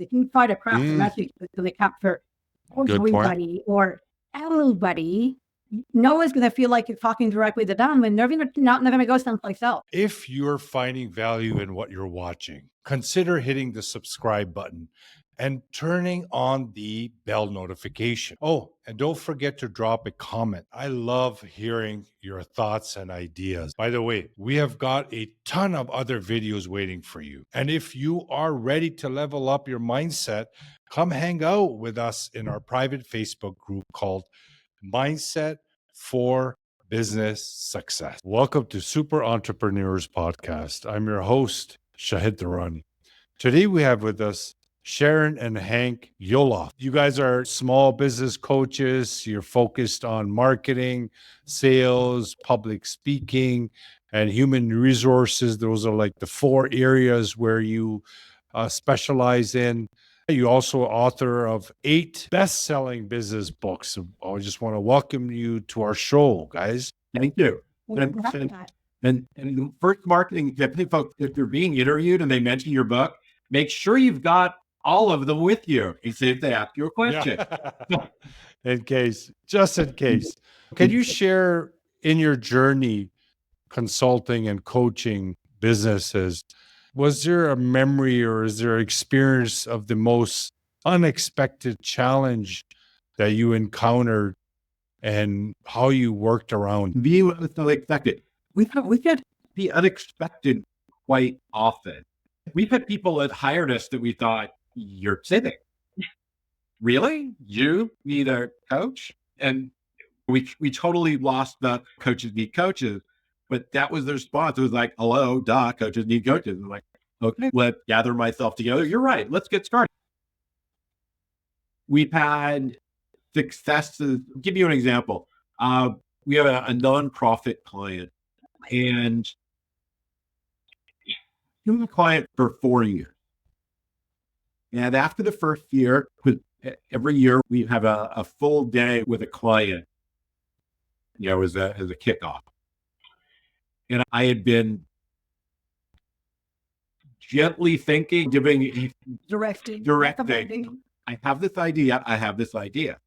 They can find a craft Mm, message to the cap for good point. everybody or everybody. No one's going to feel like you're talking directly to them, and they're not going to go someplace else. If you're finding value in what you're watching, consider hitting the subscribe button and turning on the bell notification. Oh, and don't forget to drop a comment. I love hearing your thoughts and ideas. By the way, we have got a ton of other videos waiting for you. And if you are ready to level up your mindset, come hang out with us in our private Facebook group called Mindset for Business Success. Welcome to Super Entrepreneurs Podcast. I'm your host, Shahid Durrani. Today we have with us Sharyn and Hank Yuloff. You guys are small business coaches. You're focused on marketing, sales, public speaking, and human resources. Those are like the four areas where you specialize in. You also author of 8 best-selling business books. So I just want to welcome you to our show, guys. Thank you. Well, And, that's and, that. and the first marketing tip, if folks, if you're being interviewed and they mention your book, make sure you've got all of them with you in case they ask you a question. Yeah. Just in case. Can you share in your journey consulting and coaching businesses, was there a memory or is there experience of the most unexpected challenge that you encountered and how you worked around? Be unexpected. We've had the unexpected quite often. We've had people that hired us that we thought, you're kidding. Really? You need a coach? And we totally lost the coaches need coaches, but that was their response. It was like, hello, duh, coaches need coaches. I'm like, okay, let's gather myself together. You're right. Let's get started. We've had successes. I'll give you an example. We have a nonprofit client, and he was a client for 4 years. And after the first year, every year we have a full day with a client, as a kickoff. And I had been gently thinking, Directing. I have this idea.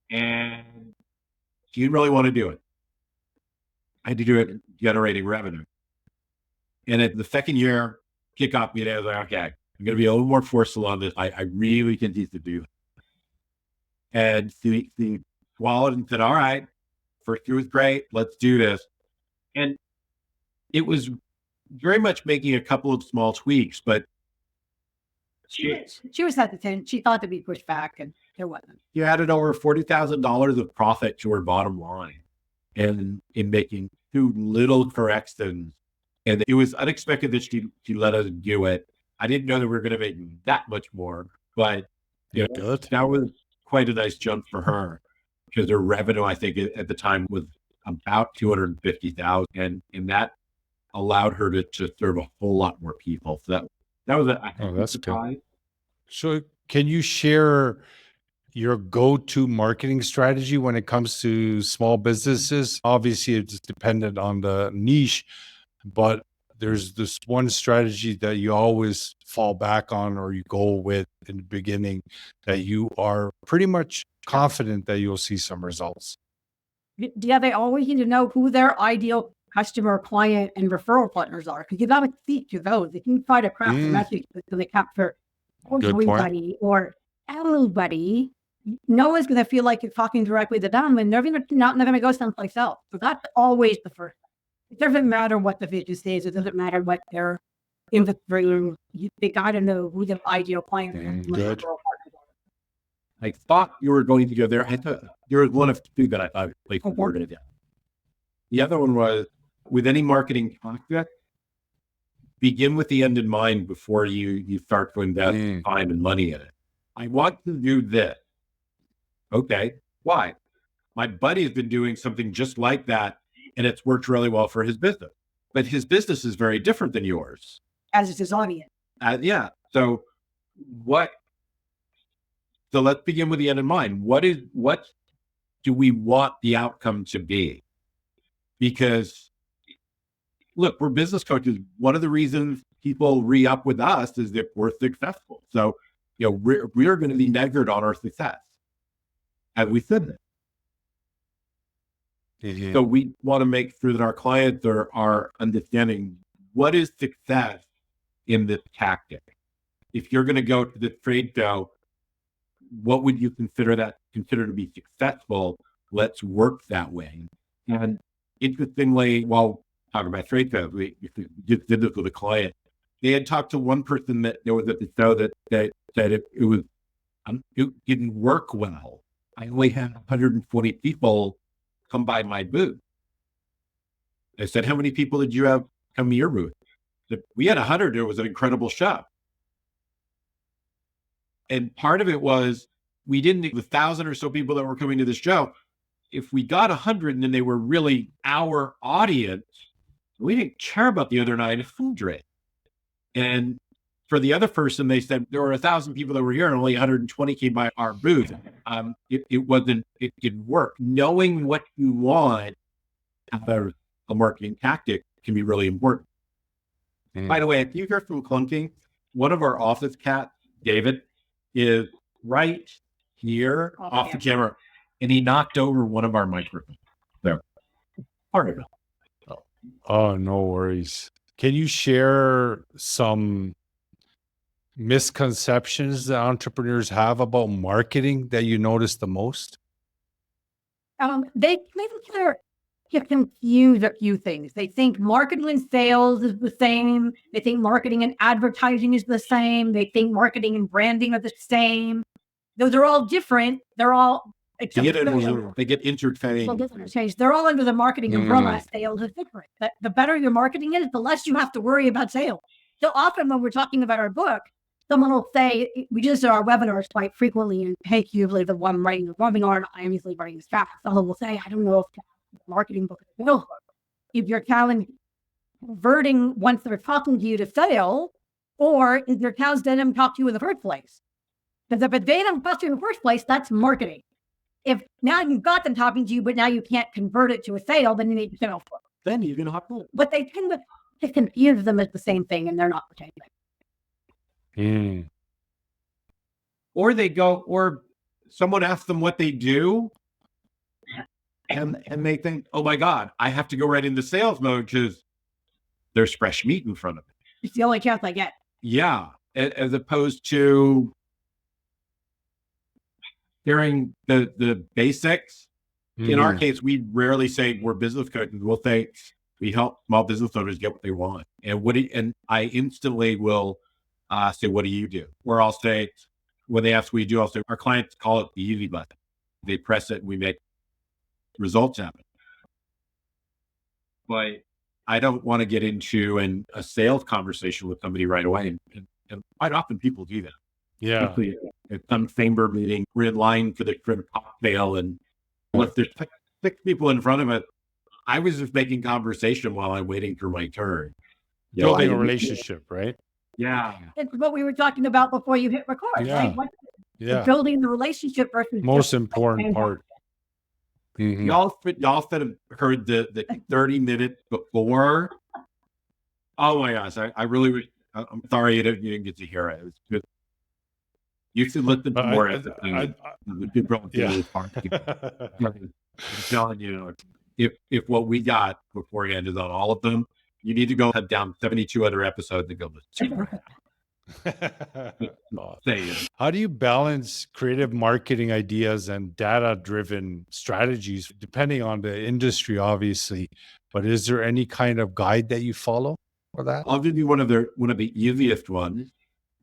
And do you really want to do it? I had to do it generating revenue. And at the second year kickoff meeting, I was like, okay, I'm going to be a little more forceful on this. I really can need to do it. And she swallowed and said, all right, first year was great. Let's do this. And it was very much making a couple of small tweaks, but She was hesitant. She thought to be pushed back, and there wasn't. you added over $40,000 of profit to her bottom line, and in making 2 little corrections. And it was unexpected that she let us do it. I didn't know that we were going to make that much more, but Good. that was quite a nice jump for her because her revenue, I think, at the time was about $250,000, and that allowed her to serve a whole lot more people. So that was That's surprise. good. So can you share your go-to marketing strategy when it comes to small businesses? Obviously, it's dependent on the niche, but there's this one strategy that you always fall back on or you go with in the beginning that you are pretty much confident that you'll see some results. Yeah, they always need to know who their ideal customer, client, and referral partners are, because you got to speak to those. If you try to craft a message to the cap for everybody or everybody, no one's going to feel like you're talking directly to them, and they're not going to go someplace else. So that's always the first. It doesn't matter what the vision says. It doesn't matter what they're in the room. They got to know who the ideal client and Good. referral partners are. I thought you were going to go there. I thought there was one of 2 that I thought like we were going to do. The other one was, with any marketing concept, begin with the end in mind before you start to invest time and money in it. I want to do this. Okay, why? My buddy has been doing something just like that, and it's worked really well for his business. But his business is very different than yours. As is his audience. Yeah. So let's begin with the end in mind. What do we want the outcome to be? Because look, we're business coaches. One of the reasons people re-up with us is that we're successful. So we're going to be measured on our success. As we said that. Mhm. So we want to make sure that our clients are understanding what is success in this tactic. If you're going to go to the trade show, what would you consider to be successful? Let's work that way. And interestingly, while talking about trade shows, we just did this with a client. They had talked to one person that there was at the show that said it didn't work well. I only had 120 people come by my booth. I said, how many people did you have come to your booth? We had 100. It was an incredible show. And part of it was we didn't need the 1,000 or so people that were coming to this show. If we got 100 and then they were really our audience, we didn't care about the other 900. And for the other person, they said there were 1,000 people that were here and only 120 came by our booth. It didn't work. Knowing what you want about a marketing tactic can be really important. By the way, if you hear from clunking, one of our office cats, David, is right here off the camera, and he knocked over one of our microphones. There. Part of it. Oh, no worries. Can you share some misconceptions that entrepreneurs have about marketing that you notice the most? They maybe get confused a few things. They think marketing and sales is the same. They think marketing and advertising is the same. They think marketing and branding are the same. Those are all different. They're all They get interchanged. They're all under the marketing umbrella. Sales is different. The better your marketing is, the less you have to worry about sales. So often when we're talking about our book, someone will say, we just do our webinars quite frequently, and Hank, usually the one writing the webinar, and I'm usually writing the draft. Someone will say, I don't know if marketing book is a sales book. If you're converting once they're talking to you to sale, or if your cows didn't talk to you in the first place. Because if they don't talk to you in the first place, that's marketing. If now you've got them talking to you, but now you can't convert it to a sale, then you need a sales book. Then you're going to have to. But they tend to confuse them as the same thing, and they're not the same thing. Or someone asks them what they do, and they think, oh my God, I have to go right into sales mode because there's fresh meat in front of me. It's the only chance I get. Yeah. As opposed to hearing the basics. In our case, we rarely say we're business coaches. We'll say we help small business owners get what they want. And I instantly will say, what do you do? Or I'll say, when they ask what you do, I'll say, our clients call it the easy button. They press it and we make results happen. But I don't want to get into a sales conversation with somebody right away. And quite often people do that. Yeah. Especially at some chamber meeting, we're in line for the cocktail, and if there's 6 people in front of it, I was just making conversation while I'm waiting for my turn. Building a relationship, right? Yeah. It's what we were talking about before you hit record, right? Building the relationship versus most important part. Y'all said have heard the 30 minutes before. Oh my gosh, I really wish. I'm sorry you didn't get to hear it. It was good. You should listen to more of it. I'm telling you, if what we got beforehand is on all of them, you need to go head down 72 other episodes and go listen. How do you balance creative marketing ideas and data-driven strategies, depending on the industry, obviously? But is there any kind of guide that you follow for that? I'll give you one of the easiest ones.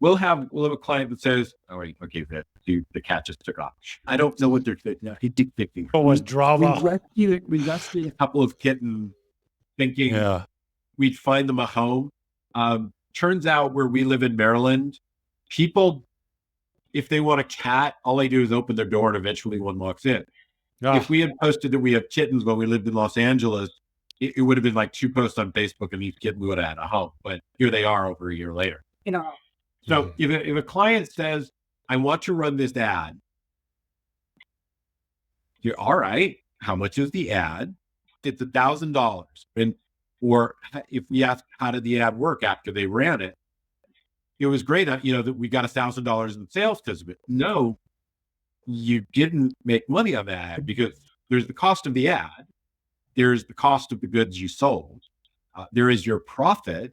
We'll have a client that says, "Oh, okay, the cat just took off. I don't know what they're saying. No, he did thinking. Oh, was drama. We rescued a couple of kittens, thinking we'd find them a home. Turns out where we live in Maryland, people, if they want a cat, all they do is open their door and eventually one walks in. If we had posted that we have kittens when we lived in Los Angeles, it would have been like 2 posts on Facebook and each kitten would have had a home. But here they are over a year later. So if a client says, I want to run this ad, you're all right. How much is the ad? It's $1,000. Or if we ask, how did the ad work after they ran it? it was great, that we got $1,000 in sales because of it. No, you didn't make money on that ad because there's the cost of the ad. There's the cost of the goods you sold. There is your profit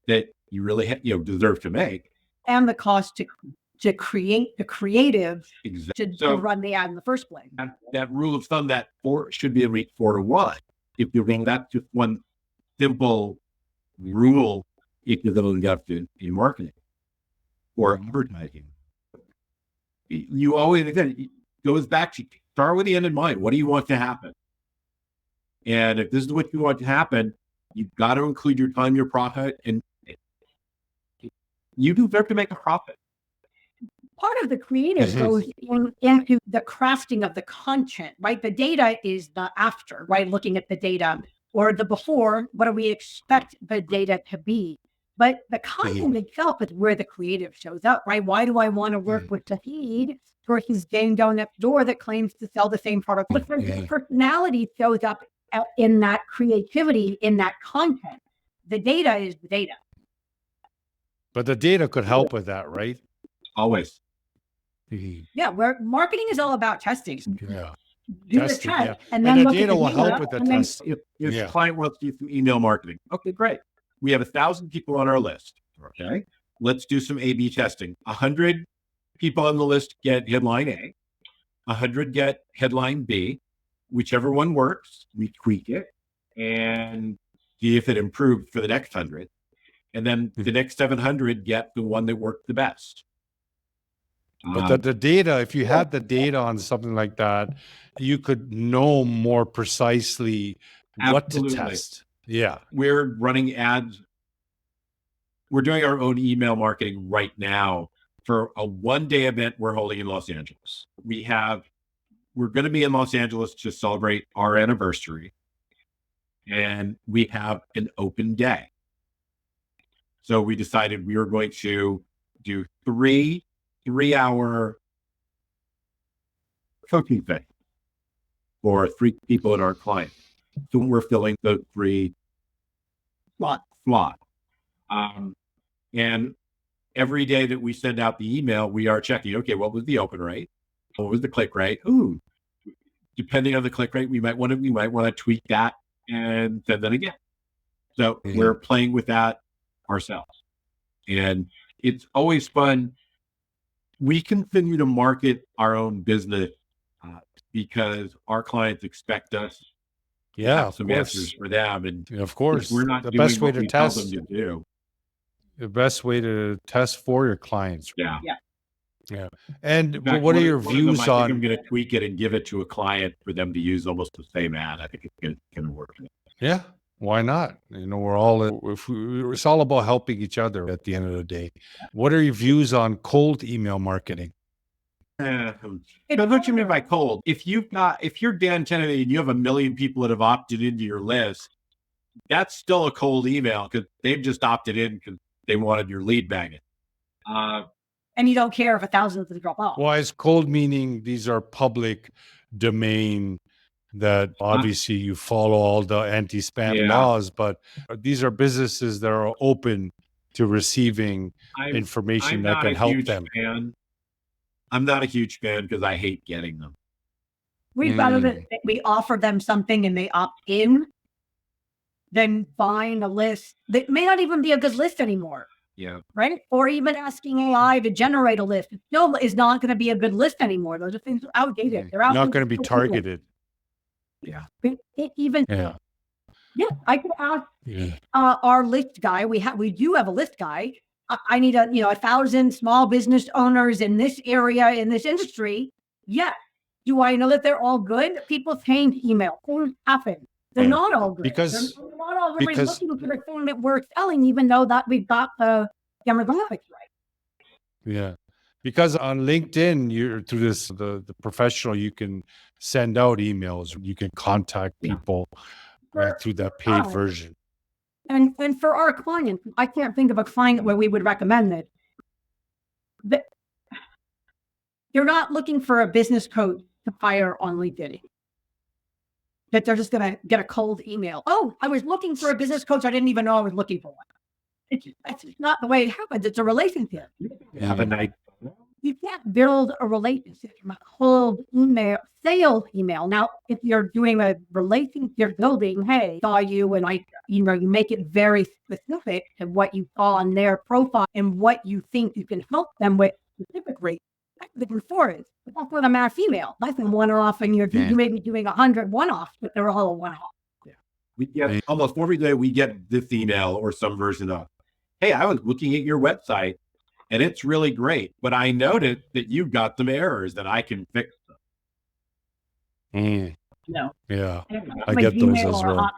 that you really deserve to make. And the cost to create the creative Exactly. to run the ad in the first place. That rule of thumb, that should be a rate 4-to-1. If you bring that to one simple rule, if you're going to in marketing or advertising, you always, again, it goes back to start with the end in mind. What do you want to happen? And if this is what you want to happen, you've got to include your time, your profit, and you do have to make a profit. Part of the creative goes into the crafting of the content, right? The data is the after, right? Looking at the data, or the before, what do we expect the data to be? But the content itself is where the creative shows up, right? Why do I want to work with Shahid versus Jane down next door that claims to sell the same product? But the personality shows up in that creativity, in that content. The data is the data. But the data could help with that, right? Always. Yeah, where marketing is all about testing. Yeah. Do Testing, the test, yeah. and then the look at data the will data, help with the and then test. If the client wants to do some email marketing, okay, great. We have 1,000 people on our list. Okay, let's do some A/B testing. 100 people on the list get headline A. 100 get headline B. Whichever one works, we tweak it and see if it improved for the next 100. And then the next 700 get the one that worked the best. But the data, if you had the data on something like that, you could know more precisely what to test. Yeah. We're running ads. We're doing our own email marketing right now for a one-day event we're holding in Los Angeles. We're going to be in Los Angeles to celebrate our anniversary. And we have an open day. So we decided we were going to do three-hour coaching thing for 3 people in our client. So we're filling the 3 slot. And every day that we send out the email, we are checking, okay, what was the open rate? What was the click rate? Ooh, depending on the click rate, we might want to tweak that and send that again. So we're playing with that ourselves. And it's always fun. We continue to market our own business because our clients expect us to have some answers for them. And of course, we're not the doing best way what to we test tell them to do. The best way to test for your clients. Yeah. And In fact, what are one your of them, views I think on? I'm going to tweak it and give it to a client for them to use almost the same ad. I think it's going to work. Yeah. Why not? It's all about helping each other at the end of the day. What are your views on cold email marketing? Depends what you mean by cold. If you're Dan Kennedy and you have 1 million people that have opted into your list, that's still a cold email because they've just opted in because they wanted your lead magnet. And you don't care if 1,000 of them drop off. Why is cold meaning these are public domain that obviously you follow all the anti-spam laws, but these are businesses that are open to receiving information that can help them. I'm not a huge fan because I hate getting them. We'd rather that we offer them something and they opt in than buying a list that may not even be a good list anymore. Yeah. Right? Or even asking AI to generate a list. It still is not going to be a good list anymore. Those are things outdated. They're not going to be targeted. Yeah. I could ask our list guy. We do have a list guy. I need 1,000 small business owners in this area, in this industry. Yeah. Do I know that they're all good? People change email. Things happen. They're not all good. Because they're not all looking for the thing that we're selling, even though that we've got the demographics right. Yeah. Because on LinkedIn, you're through the professional, you can send out emails, you can contact people through that paid version. And for our clients, I can't think of a client where we would recommend that. But you're not looking for a business coach to hire on LinkedIn. That they're just going to get a cold email. Oh, I was looking for a business coach. I didn't even know I was looking for one. That's just not the way it happens. It's a relationship. Have a night. You can't build a relationship from a whole sales email. Now, if you're doing a relationship building, hey, saw you and you make it very specific to what you saw on their profile and what you think you can help them with specifically. That's the before is. But that's with a mass email. That's a one-off, and you may be doing 100 one-offs, but they're all a one-off. Yeah. We get almost every day we get this email or some version of, hey, I was looking at your website and it's really great, but I noticed that you've got some errors that I can fix them. No. Yeah. I get those as well.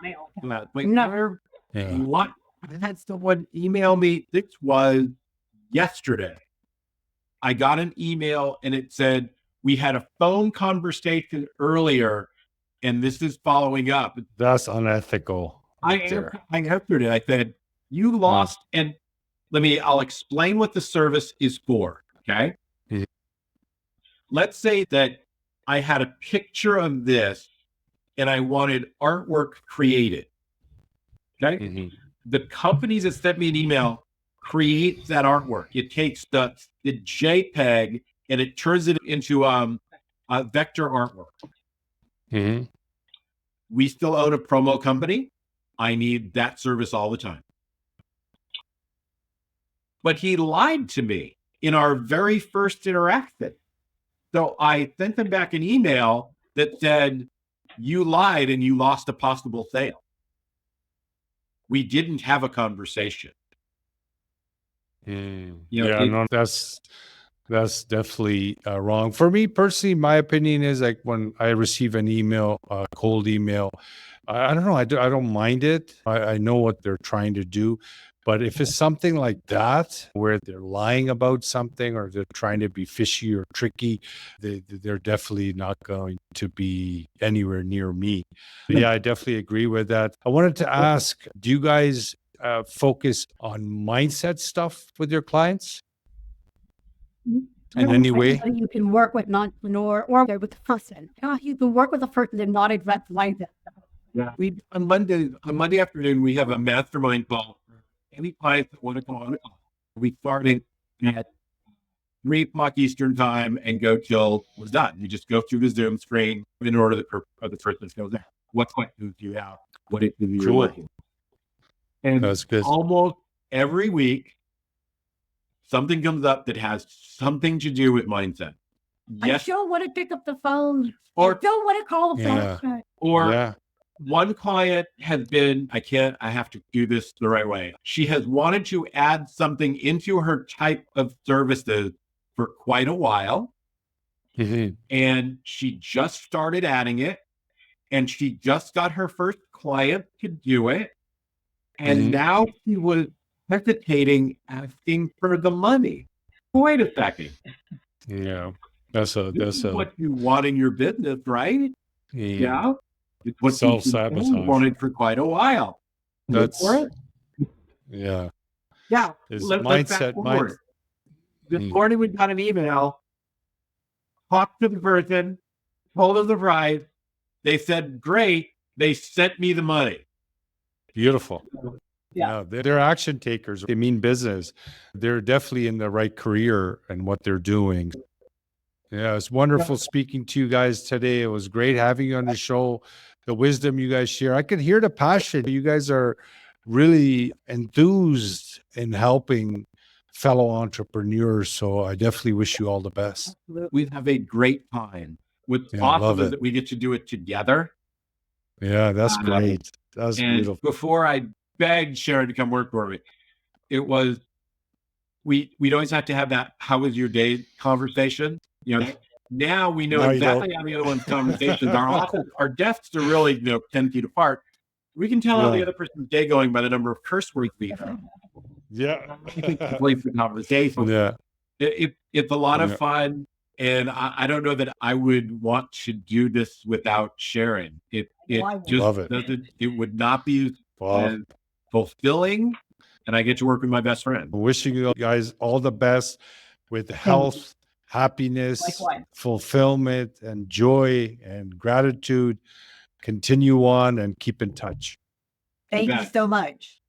Never. Yeah. What? I had someone email me. This was yesterday. I got an email and it said, we had a phone conversation earlier and this is following up. That's unethical. I answered it. I said, you lost. And I'll explain what the service is for. Okay. Yeah. Let's say that I had a picture of this and I wanted artwork created. Okay. Mm-hmm. The companies that sent me an email create that artwork. It takes the JPEG and it turns it into a vector artwork. Mm-hmm. We still own a promo company. I need that service all the time. But he lied to me in our very first interaction. So I sent him back an email that said, you lied and you lost a possible sale. We didn't have a conversation. That's definitely wrong. For me personally, my opinion is like when I receive an email, a cold email, I don't know. I don't mind it. I know what they're trying to do. But if it's something like that, where they're lying about something or they're trying to be fishy or tricky, they're definitely not going to be anywhere near me. But yeah, I definitely agree with that. I wanted to ask, do you guys focus on mindset stuff with your clients? In any way? You can work with an entrepreneur or with a person. You can work with a person and not address mindset. Yeah. On Monday afternoon, we have a mastermind call. Any clients that want to come on, we started at 3 o'clock Eastern time and go till we're done. You just go through the Zoom screen in order that the person goes there. What questions do you have? What is your looking? And that's good. Almost every week, something comes up that has something to do with mindset. Yes. I still want to pick up the phone. Or don't want to call the phone. Or one client has been, I have to do this the right way. She has wanted to add something into her type of services for quite a while. Mm-hmm. And she just started adding it. And she just got her first client to do it. And now she was hesitating, asking for the money. Wait a second. Yeah. That's what you want in your business, right? Yeah. It's what self-sabotage wanted for quite a while. That's Yeah. It's mindset. This morning we got an email, talked to the person, told them the price. They said, great. They sent me the money. Beautiful. Yeah, they're action takers. They mean business. They're definitely in the right career and what they're doing. Yeah, it's wonderful speaking to you guys today. It was great having you on the show. The wisdom you guys share. I could hear the passion. You guys are really enthused in helping fellow entrepreneurs. So I definitely wish you all the best. We have a great time. What's awesome is that we get to do it together. Yeah, that's great. That's beautiful. Before I begged Sharyn to come work for me, it was, we'd always have to have that, how was your day conversation? Now we know exactly how the other one's conversations are. Our desks are really, 10 feet apart. We can tell how the other person's day going by the number of curse words we have. Yeah. The conversation. Yeah. It's a lot of fun. And I don't know that I would want to do this without Sharyn. It Love it. It would not be fulfilling. And I get to work with my best friend. Wishing you guys all the best with health, happiness, fulfillment, and joy and gratitude. Continue on and keep in touch. Thank you so much.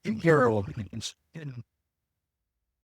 imperial opinions.